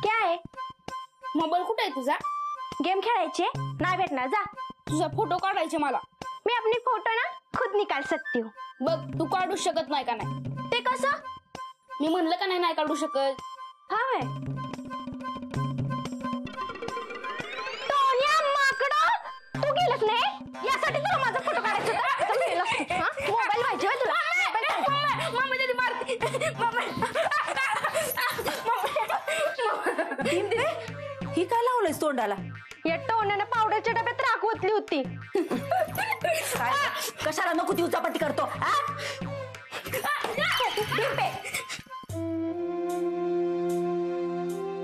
काय मोबाईल कुठे आहे तुझा? गेम खेळायचे नाही भेटणार जा. तुझा फोटो काढायचे मला. मी अपनी फोटो ना खुद निकाल सकती हूँ. बघ तू काढू शकत नाही का नाही? ते कसं? मी म्हणलं का नाही काढू शकत. हा व्हय. टोन्या माकडा तू गेलस नाही यासाठी तुला माझा फोटो काढायचा होता. आता मेलास तू. हा मोबाईल पाहिजे होय तुला. मम्मी दीदी मारते. ही काय लावलंयस तोंडाला? या टोन्याने पावडरच्या डब्यात राख ओतली होती. कशाला नको ती उचापती करतो?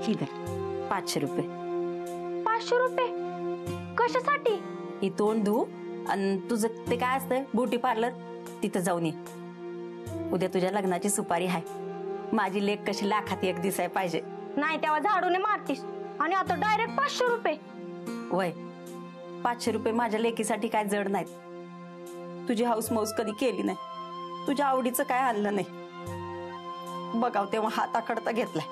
ही दे 500 रुपये. 500 रुपये कशासाठी? ही तोंड धू आणि तुझं ते काय असतंय ब्युटी पार्लर तिथं जाऊन ये. उद्या तुझ्या लग्नाची सुपारी आहे. माझी लेक कशी लाखात एक दिसाय पाहिजे. नाही तेव्हा झाडूने मारतीस आणि आता डायरेक्ट 500 रुपये. वय 500 रुपये माझ्या लेकीसाठी काय जड नाहीत. तुझी हाऊस मौस कधी केली नाही. तुझ्या आवडीचं काय आणलं नाही. बघाव तेव्हा हाताकडता घेतलाय.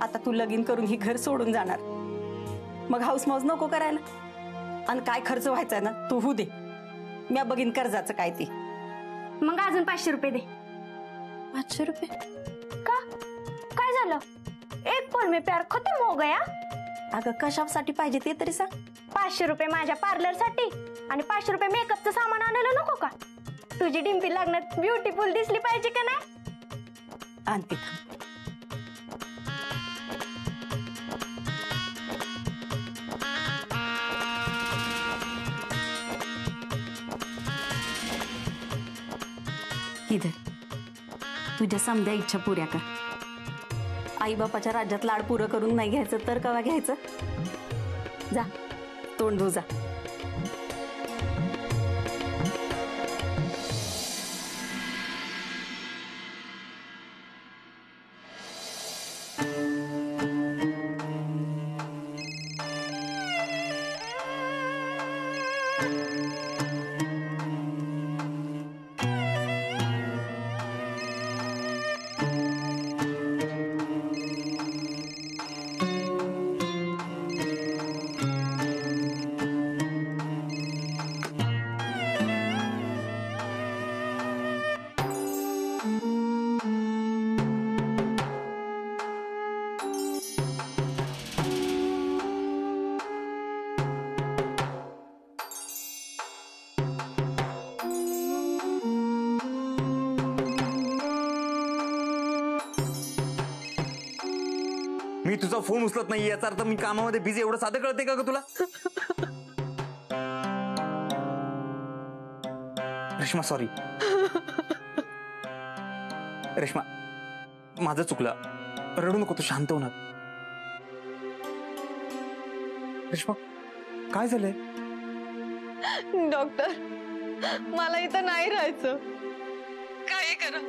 आता तू लगीन करून ही घर सोडून जाणार. मग हाऊस मौज नको करायला. आणि काय खर्च व्हायचा ना तू होऊ दे. मी बघीन कर्जाचं काय ती. मग अजून 500 रुपये दे. 500 रुपये का काय झालं? एक पल में प्यार खत्म हो गया. अगं कशासाठी पाहिजे ते तरी सांग. 500 रुपये माझ्या पार्लर साठी आणि 500 रुपये मेकअपचं सामान आणायला नको का? तुझी डिंपी लग्नात ब्युटिफुल दिसली पाहिजे का नाही? आणते. इधर तुझ्या समध्या इच्छा पुऱ्या कर. आई बापाच्या राज्यात लाड पुरं करून नाही घ्यायचं तर केव्हा घ्यायचं? जा तोंड धु जा. मी तुझा फोन उचलत नाही याचा अर्थ मी कामामध्ये बिझी. एवढं साधं कळते का ग तुला? रेश्मा सॉरी. रेश्मा माझं चुकलं. रडू नको तू. शांत हो ना. रेश्मा काय झालंय? डॉक्टर मला इथं नाही राहायचं. काय करा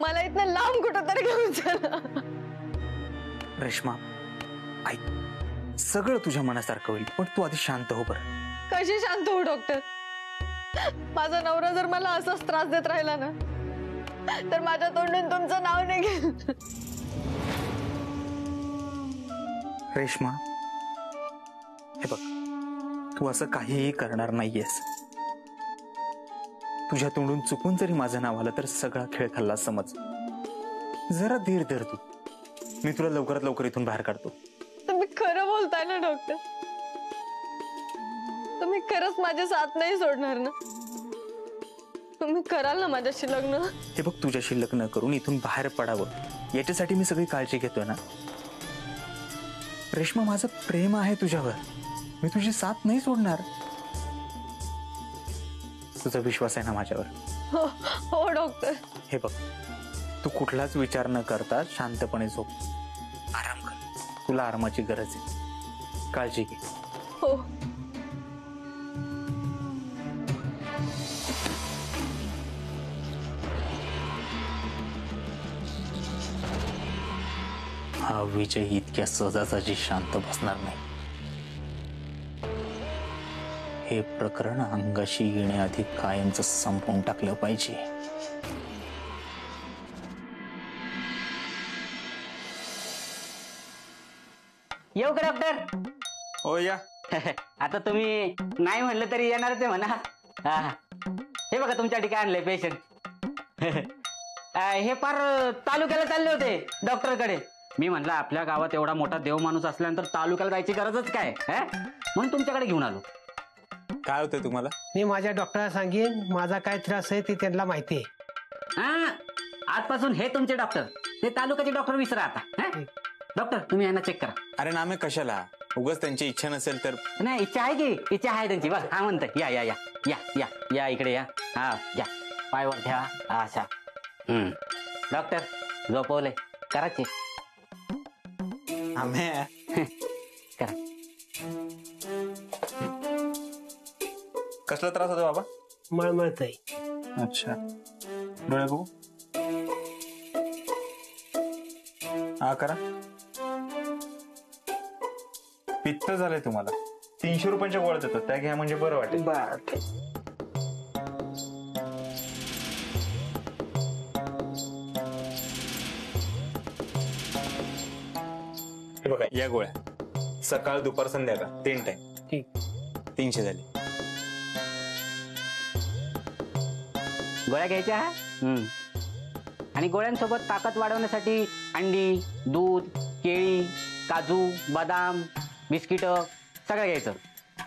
मला इथनं लांब कुठं तरी घेऊन चला. रेश्मा ऐक सगळं तुझ्या मनासारखं होईल पण तू आधी शांत हो बरं. कशी शांत हो डॉक्टर? माझा नवरा जर मला असाच त्रास देत राहिला ना तर माझ्या तोंडून तुमचं नाव निघेल. रेश्मा हे बघ तू असं काहीही करणार नाहीयेस. तुझ्या तोंडून चुकून जरी माझं नाव आलं तर सगळा खेळ खाल्ला समज. जरा धीर धर तू. मी तुला लवकरात लवकर इथून बाहेर काढतो. तुम्ही खरं बोलताय ना डॉक्टर? तुम्ही खरंच माझी साथ नाही सोडणार ना? तुम्ही कराल ना माझ्याशी लग्न? हे बघ तुझ्याशी लग्न करून इथून बाहेर पडावं याच्यासाठी मी सगळी काळजी घेतोय ना. रेश्मा माझं प्रेम आहे तुझ्यावर. मी तुझी साथ नाही सोडणार. तुझा विश्वास आहे ना माझ्यावर? हो हो डॉक्टर. हे बघ तू कुठलाच विचार न करता शांतपणे झोप. आराम कर. तुला आरामाची गरज आहे. काळजी घे. हो. हा विजय इतक्या सहजासहजी शांत बसणार नाही. हे प्रकरण अंगाशी येण्याआधी कायमच संपवून टाकलं पाहिजे. येऊ का डॉक्टर? हो या. आता तुम्ही नाही म्हणलं तरी येणारच आहे म्हणा. हा. हे बघा तुमच्यासाठी काय आणलंय पेशंट. हे फार तालुक्याला चालले होते डॉक्टरकडे. मी म्हणलं आपल्या गावात एवढा मोठा देव माणूस असल्यानंतर तालुक्याला जायची गरजच काय, म्हणून तुमच्याकडे घेऊन आलो. काय होतंय तुम्हाला? मी माझ्या डॉक्टरला सांगेन माझा काय त्रास आहे ते त्यांना माहिती आहे. हा, आजपासून हे तुमचे डॉक्टर, ते तालुक्याचे डॉक्टर विसरा आता. डॉक्टर तुम्ही यांना चेक करा. अरे नामे कशाला, उगाच त्यांची इच्छा नसेल तर. नाही इच्छा आहे की, इच्छा आहे त्यांची. बघ हा म्हणतंय या या या या या या इकडे या. हा या पायवर ठेवा अशा. डॉक्टर झोपवले, करा चेक. आम्ही करा. कसला त्रास होतो बाबा? मळमळतय. अच्छा, डोळे बघू. हा करा. पित्त झालंय तुम्हाला. 300 रुपयांच्या गोळ्या देतात, त्या घ्या म्हणजे बरं वाटेल. हे बघा या गोळ्या, सकाळ दुपार संध्याकाळ 3 टाइम. ठीक. 300 झाले. गोळ्या घ्यायच्या. आणि गोळ्यांसोबत ताकद वाढवण्यासाठी अंडी, दूध, केळी, काजू, बदाम, बिस्किट सगळं घ्यायचं.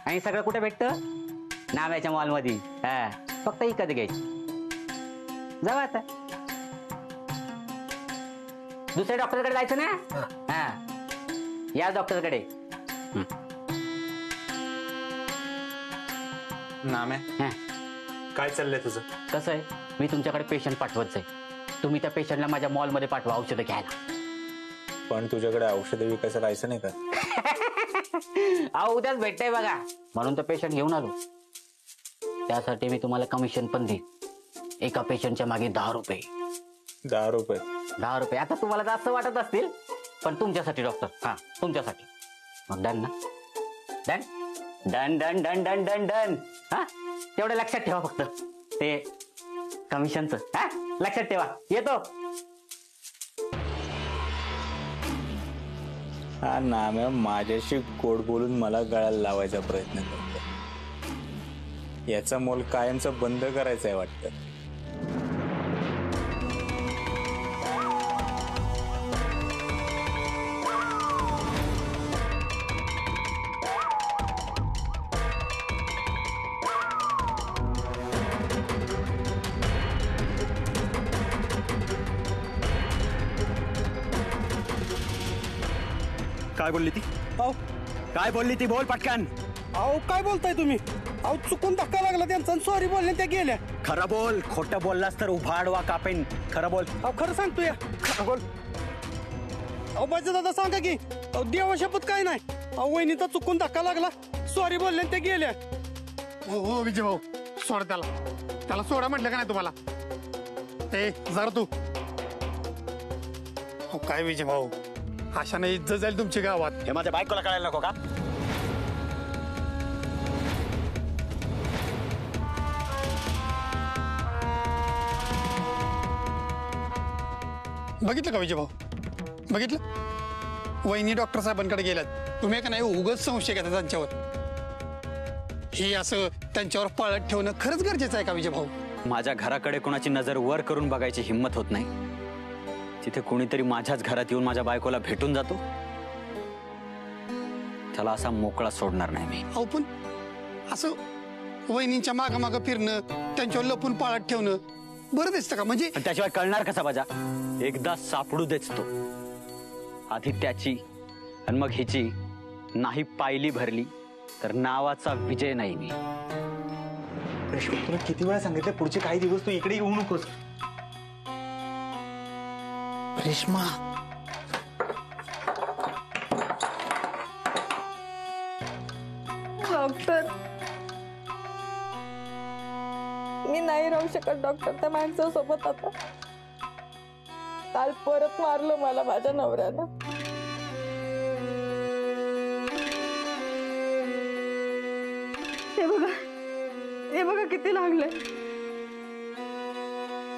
आणि सगळं कुठे भेटतं? नाव्याच्या मॉलमध्ये. हा, फक्त इकत घ्यायची. जाऊ आता. दुसऱ्या डॉक्टरकडे जायचं ना. हा, या डॉक्टरकडे. नाम्या हा, काय चाललंय तुझं? कसं आहे, मी तुमच्याकडे पेशंट पाठवत आहे. तुम्ही त्या पेशंटला माझ्या मॉलमध्ये पाठवा औषधं घ्यायला. पण तुझ्याकडे औषधं विकायचं लायसन आहे का? अहो उद्याच भेटतंय बघा, म्हणून तर पेशंट घेऊन आलो. त्यासाठी मी तुम्हाला कमिशन पण देईन. एका पेशंटच्या मागे 10 रुपये. 10 रुपये? 10 रुपये आता तुम्हाला जास्त वाटत असतील, पण तुमच्यासाठी डॉक्टर. हा, तुमच्यासाठी. मग डन ना? Done done done done done done done. हा, तेवढं लक्षात ठेवा फक्त ते कमिशनचं. हा, लक्षात ठेवा. येतो. हा नाम्या माझ्याशी गोड बोलून मला गळाला लावायचा प्रयत्न करतो. याचा मोल कायमचा बंद करायचा आहे वाटतं. काय बोलली ती? काय बोलली ती? बोल पटकन. अहो काय बोलताय तुम्ही? अहो चुकून धक्का लागला त्यांचा, सॉरी बोलले, त्या गेल्या. खरं बोल. खोटं बोललास तर उभा आडवा कापेन. खरं बोल. अहो खरं सांगतो या. खरं बोल. अहो बाजा दादा सांगा की. अहो देवा शपथ काय नाही. अहो वहिनीचा चुकून धक्का लागला, सॉरी बोलले, त्या गेल्या. हो विजय भाऊ, सोड त्याला सोडा म्हटलं का नाही तुम्हाला? ते जरा तू. हो काय विजय भाऊ, अशाने इज्जत जाईल तुमची गावात. हे माझ्या बायकोला कळायला नको का? बघितलं का विजय भाऊ, बघितलं? वहिनी डॉक्टर साहेबांकडे गेल्यात. तुम्ही का नाही उगाच संशय घेता त्यांच्यावर. हे असं त्यांच्यावर पाळत ठेवणं खरंच गरजेचं आहे का विजय भाऊ? माझ्या घराकडे कोणाची नजर वर करून बघायची हिंमत होत नाही. तिथे कोणीतरी माझ्याच घरात येऊन माझ्या बायकोला भेटून जातो, त्याला असा मोकळा सोडणार नाही मी. अहो पण असं वहिनींच्या मागं फिरणं, त्यांच्यावर लपून पाळत ठेवणं बरं दिसतं का? म्हणजे त्याशिवाय कळणार कसा बाजा? एकदा सापडू देच तो. आधी त्याची आणि मग हिची नाही पायली भरली तर नावाचा विजय नाही मी. तुला किती वेळा सांगितलं पुढचे काही दिवस तू इकडे येऊ नकोस. रेश्मा, डॉक्टर मी नाही राहू शकत डॉक्टर त्या माणसासोबत आता. काल परत मारलं मला माझ्या नवऱ्यानं. हे बघा किती लागले.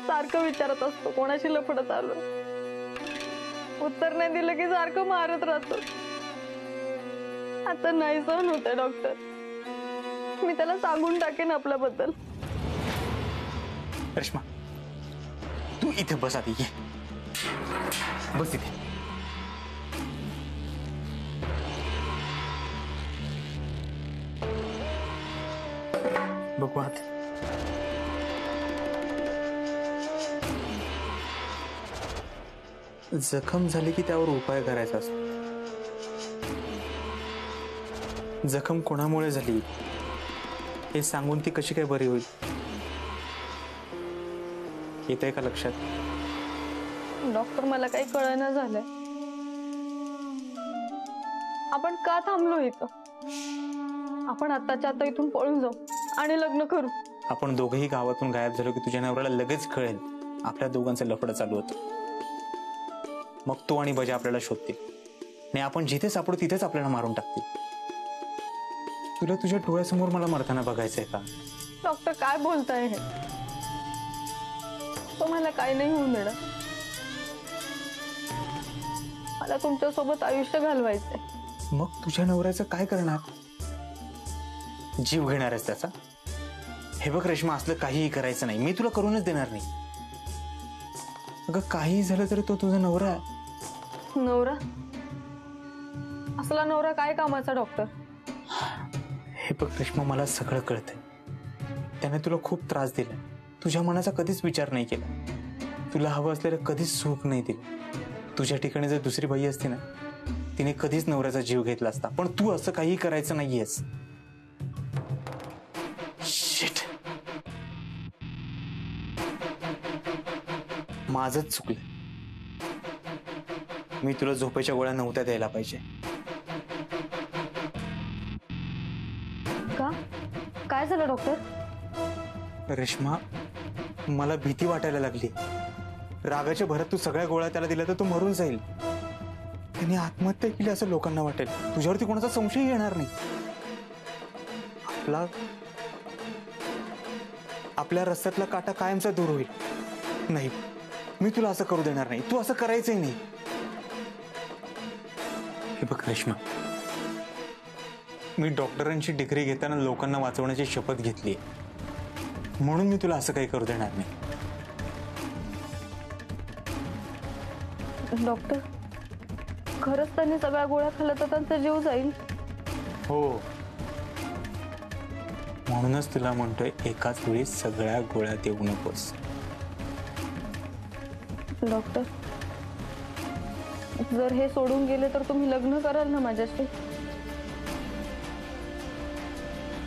सारखं विचारत असतो कोणाशी लफडत आलो. उत्तर नाही दिलं की सारखं मारत राहतो. आता नाही सहन होते डॉक्टर. मी त्याला सांगून टाकेन आपल्याबद्दल. रेश्मा तू इथे बस आधी, ये बस इथे. बघू आत. जखम झाली की त्यावर उपाय करायचा असतो. जखम कोणामुळे झाली हे सांगून ती कशी काय बरी होईल, येतंय का लक्षात? डॉक्टर मला काही कळेना झालंय. आपण का थांबलो इथं? आपण आत्ताच्या आता इथून पळून जाऊ आणि लग्न करू. आपण दोघेही गावातून गायब झालो की तुझ्या नवऱ्याला लगेच कळेल आपल्या दोघांचं लफडं चालू होतं. मग तो आणि बजा आपल्याला शोधतील आणि आपण जिथे सापडू तिथेच आपल्याला मारून टाकतील. तुला तुझ्या डोळ्यासमोर मला मरताना बघायचंय का? डॉक्टर काय बोलताय हे? तो मला काही नाही होऊन देणार. मला तुमच्या सोबत आयुष्य घालवायचंय. मग तुझ्या नवऱ्याचं काय करणार? जीव घेणार आहेस त्याचा? हे बघ रेश्मा, असलं काहीही करायचं नाही. मी तुला करूनच देणार नाही. अगं काही झालं तरी तो तुझा नवरा आहे. नवरा? असला नवरा काय कामाचा डॉक्टर? हे बघ रेश्मा, मला सगळं कळतंय. त्याने तुला खूप त्रास दिला, तुझ्या मनाचा कधीच विचार नाही केला, तुला हवं असलेलं कधीच सुख नाही दिलं. तुझ्या ठिकाणी जर दुसरी बाई असती ना, तिने कधीच नवऱ्याचा जीव घेतला असता. पण तू असं काही करायचं नाहीयेस. शिट, माझंच चुकलं. मी तुला झोपेच्या गोळ्या नव्हत्या द्यायला पाहिजे. का? काय झालं डॉक्टर? रेश्मा, मला भीती वाटायला लागली. रागाच्या भरात तू सगळ्या गोळ्या त्याला दिल्या तर तो मरून जाईल. त्याने आत्महत्या केली असं लोकांना वाटेल. तुझ्यावरती कोणाचा संशय येणार नाही. आपल्या रस्त्यातला काटा कायमचा दूर होईल. नाही, मी तुला असं करू देणार नाही. तू असं करायचंही नाही. हे बघ रेश्मा, मी डॉक्टरांची डिग्री घेताना लोकांना वाचवण्याची शपथ घेतली, म्हणून मी तुला असं काही करू देणार नाही. डॉक्टर, खरंच त्यांनी सगळ्या गोळ्या खाल्ल्या तर त्यांचा जीव जाईल? हो, म्हणूनच तुला म्हणतोय एकाच वेळी सगळ्या गोळ्या देऊ नकोस. डॉक्टर, जर हे सोडून गेले तर तुम्ही लग्न कराल ना माझ्याशी?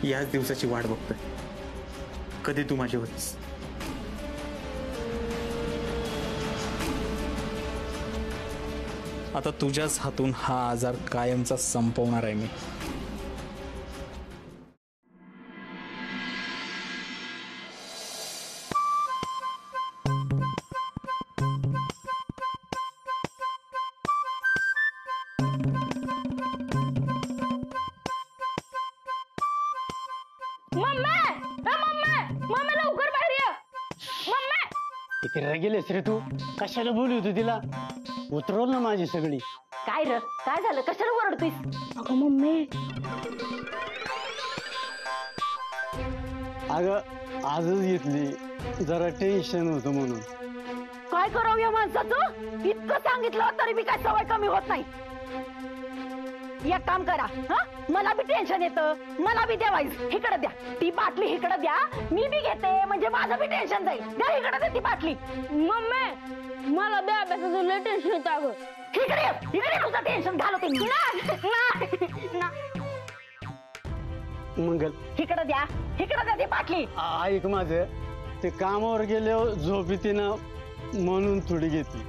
याच दिवसाची वाट बघतोय, कधी तू माझी होतीस. आता तुझ्याच हातून हा आजार कायमचा संपवणार आहे मी. लवकर बाहेर ये. मम्मा, इथे गेलेस रे तू? कशाला बोलू तू तिला? उतरव ना माझी सगळी. काय र, काय झालं? कशाला ओरडतोयस? अगं मम्मी, अगं आजच घेतली, जरा टेन्शन होतं म्हणून. काय करावं या माणसाचं? इतकं सांगितलं तरी मी काय सवय कमी होत नाही. एक काम करा, हा, मला बी टेन्शन येतं, मला बी देवाईस. इकडे द्या ती बाटली, इकडे द्या, मी बी घेते, म्हणजे माझं बी टेन्शन जाईल. द्या इकडे द्या ती बाटली. मम्मी मला बी अभ्यासाचं लय टेन्शन येतं. अगं इकडे तुझं टेन्शन घालवते मी. मंगल, इकडे द्या ती बाटली. ऐक माझं, ते कामावर गेल्यावर झोप येते ना, म्हणून थोडी घेतली.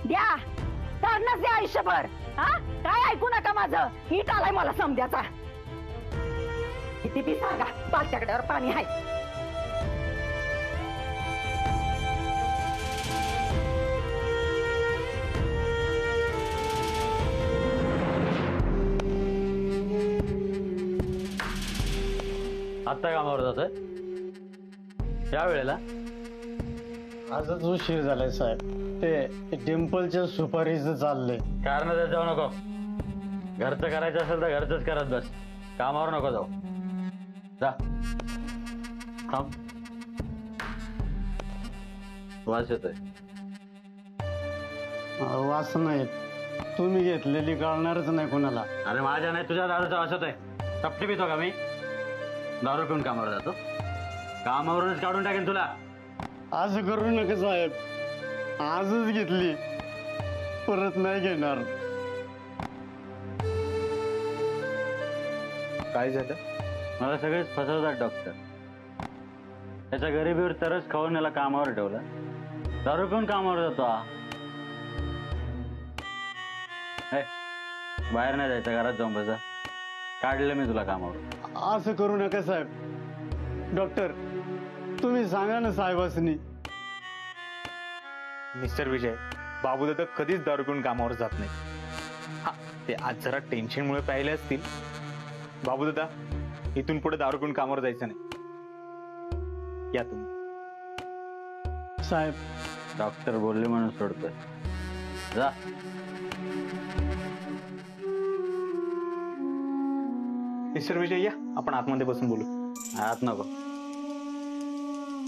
द्या, तरच द्या आयुष्यभर. हा, काय ऐकू नका माझं. हीट आलाय मला समजायचा. किती बी सांगा, पालत्याकड्यावर पाणी आहे. आत्ता कामावर जातोय या वेळेला? आजच उशीर झालाय साहेब. ते डिम्पलच्या सुपारीचं चाललंय. कारण जाऊ नको. घरचं करायचं असेल तर घरचंच करत बस, कामावर नको जाऊ. जा थांब. वास येतोय. वास नाही, तुम्ही घेतलेली कळणारच नाही कोणाला. अरे माझ्या नाही तुझ्या दारूचा वास होतोय. तपटी पितो का मी? दारू पिऊन कामावर जातो? कामावरूनच काढून टाकेन तुला. असं करू नका साहेब, आजच घेतली, परत नाही घेणार. काय झालं? मला सगळेच फसवतात डॉक्टर. त्याच्या गरिबीवर तरच खाऊन याला कामावर ठेवलं, दारू पिऊन कामावर जातो हा. बाहेर नाही जायचं, घरात जाऊन बसा. काढलं मी तुला कामावर. असं करू नका साहेब. डॉक्टर तुम्ही सांगा ना साहेबासनी. मिस्टर विजय, बाबूदादा कधीच दारू पिऊन कामावर जात नाही. हा, ते आज जरा टेन्शनमुळे प्यायले असतील. बाबूदादा, इथून पुढे दारू पिऊन कामावर जायचं नाही. या तुम्ही. साहेब डॉक्टर बोलले म्हणून सोडतोय. जा. मिस्टर विजय या, आपण आतमध्ये बसून बोलू. आत नको,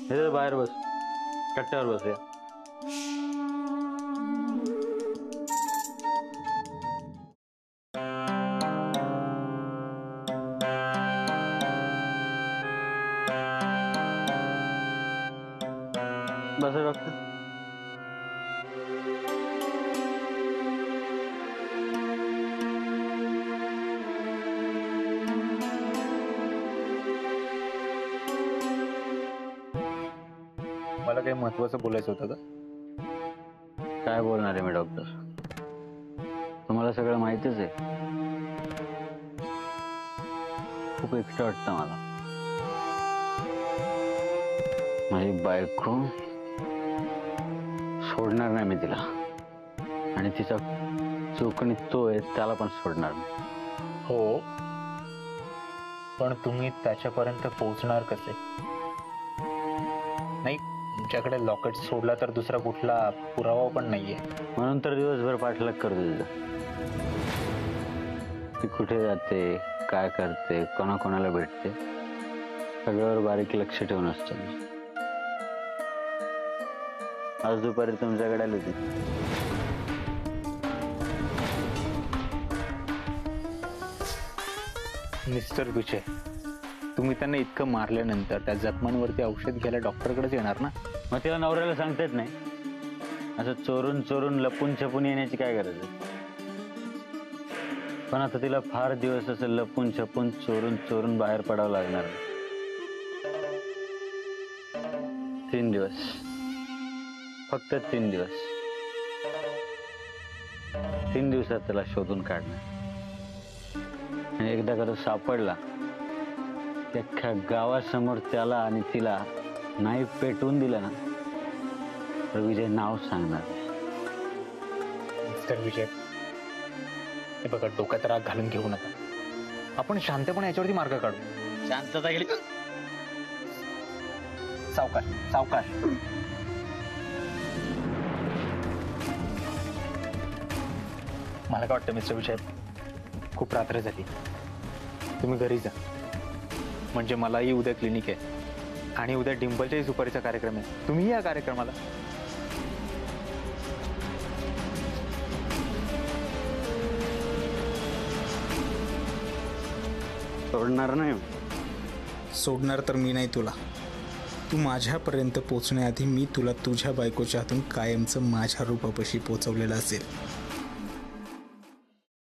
हे बाहेर बस, कट्ट्यावर बसूया. बस डॉक्टर. मला काही महत्वाचं बोलायचं होतं का? काय बोलणार आहे मी डॉक्टर? तुम्हाला सगळं माहितीच आहे. खूप एकटं वाटतं मला. माझी बायको सोडणार नाही मी तिला, आणि तिचा चुकणी तो आहे त्याला पण सोडणार नाही. हो, पण तुम्ही त्याच्यापर्यंत पोहोचणार कसे? नाही, तुमच्याकडे लॉकेट सोडला तर दुसरा कुठला पुरावा पण नाहीये. म्हणून तर दिवसभर पाठलाग करतो तिचा. ती कुठे जाते, काय करते, कोणाकोणाला भेटते, सगळ्यावर बारीक लक्ष ठेवून असतं. आज दुपारी तुमच्याकडे आली होती. मिस्टर विजय, तुम्ही त्यांना इतकं मारल्यानंतर त्या जखमांवरती औषध घ्यायला डॉक्टरकडेच येणार ना? मग तिला नवऱ्याला सांगता येत नाही? असं चोरून चोरून लपून छपून येण्याची काय गरज आहे? पण आता तिला फार दिवस असं लपून छपून चोरून चोरून बाहेर पडावं लागणार. 3 दिवस, फक्त 3 दिवस. 3 दिवसात त्याला शोधून काढणार. आणि एकदा का तो सापडला, अख्ख्या गावासमोर त्याला आणि तिला नाही पेटवून दिलं ना, तर विजय नाव सांगणार. मिस्टर विजय, हे बघा, डोक्यात राग घालून घेऊ नका. आपण शांतपणे याच्यावरती मार्ग काढू. शांतता गेली. सावकाश सावकाश. मला काय वाटतं मिस्टर विजय, खूप रात्र झाली, तुम्ही घरी जा. म्हणजे मलाही उद्या क्लिनिक आहे आणि उद्या डिंपलच्याही सुपारीचा कार्यक्रम आहे. तुम्ही या कार्यक्रमाला. सोडणार नाही. सोडणार तर मी नाही तुला. तू माझ्यापर्यंत पोचण्याआधी मी तुला तुझ्या बायकोच्या हातून कायमचं माझ्या रूपापाशी पोचवलेलं असेल.